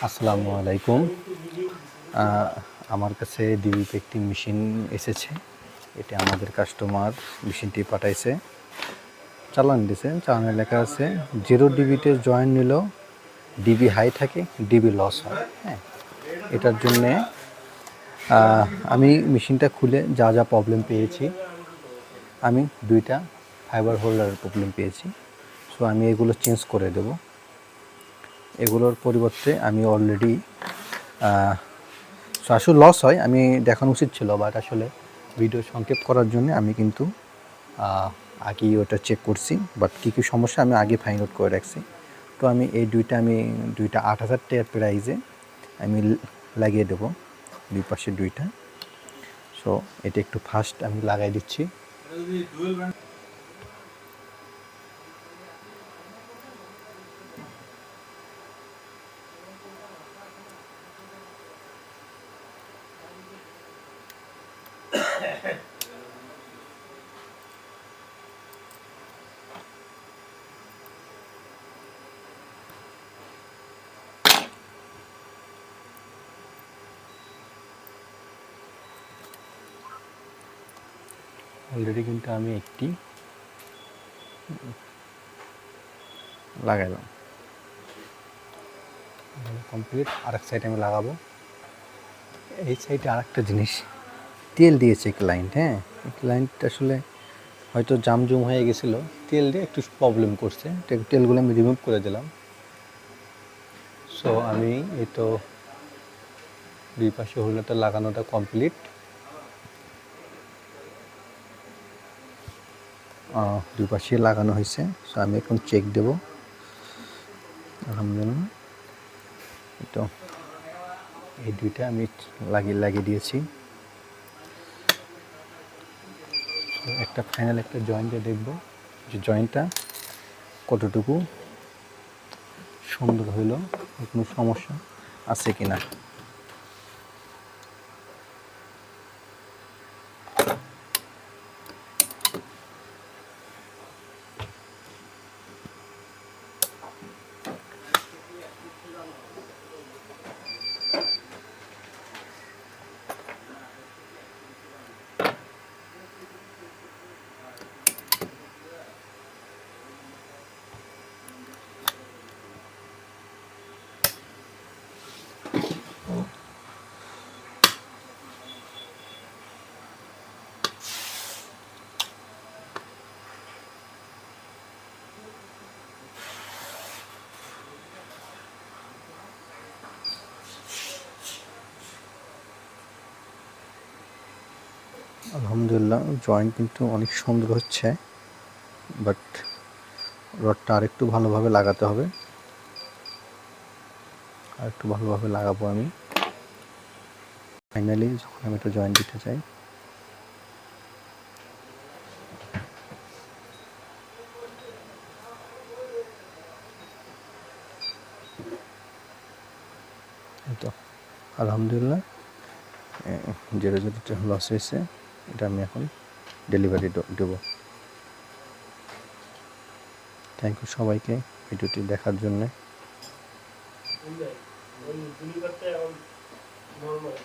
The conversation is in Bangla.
আসসালামু আলাইকুম। আমার কাছে ডিবিতে একটি মেশিন এসেছে। এটা আমাদের কাস্টমার মেশিনটি পাঠাইছে, চালান দিছে। চালানে লেখা আছে 0 ডিবিতে জয়েন নিলেও ডিবি হাই থাকে, ডিবি লস হয়। হ্যাঁ, এটার জন্যে আমি মেশিনটা খুলে যা যা প্রবলেম পেয়েছি, আমি 2টা ফাইবার হোল্ডারের প্রবলেম পেয়েছি। সো আমি এগুলো চেঞ্জ করে দেব। এগুলোর পরিবর্তে আমি অলরেডি আসলে লস হয়, আমি দেখানো উচিত ছিল, বাট আসলে ভিডিও সংক্ষেপ করার জন্য আমি কিন্তু আগেই ওটা চেক করছি। বাট কী কী সমস্যা আমি আগে ফাইন্ড আউট করে রাখছি। তো আমি এই দুইটা 8,000 টাকার প্রাইজে আমি লাগিয়ে দেবো, দুই পাশে দুইটা। সো এটা একটু ফাস্ট আমি লাগাই দিচ্ছি। অলরেডি কিন্তু আমি একটি লাগাইলাম, কমপ্লিট। আরেক সাইডে আমি লাগাবো। এই সাইডে আরেকটা জিনিস, তেল দিয়েছে ক্লায়েন্ট। হ্যাঁ, ক্লায়েন্ট আসলে হয়তো জামজুম হয়ে গেছিলো, তেল দিয়ে একটু প্রবলেম করছে। তেলগুলো আমি রিমুভ করে দিলাম। সো আমি এই তো দুই পাশে হোল্ডারটা লাগানোটা কমপ্লিট। দুই পাশে লাগানো হয়েছে। সো আমি এখন চেক দেব। আলহামদুলিল্লাহ, তো এই দুইটা আমি লাগিয়ে দিয়েছি। একটা ফাইনাল একটা জয়েন্টে দেখব যে জয়েন্টটা কতটুকু সুন্দর হইল, কোনো সমস্যা আছে কিনা। আলহামদুলিল্লাহ, জয়েন্ট কিন্তু অনেক সুন্দর হচ্ছে, বাট রডটা আরেকটু ভালোভাবে লাগাতে হবে। আরেকটু ভালোভাবে লাগাবো আমি। ফাইনালি যখন আমি একটা জয়েন্ট দিতে চাই, তো আলহামদুলিল্লাহ যেটা যেটা লস হয়েছে এটা আমি এখন ডেলিভারি দেবো। থ্যাংক ইউ সবাইকে ভিডিওটি দেখার জন্যে।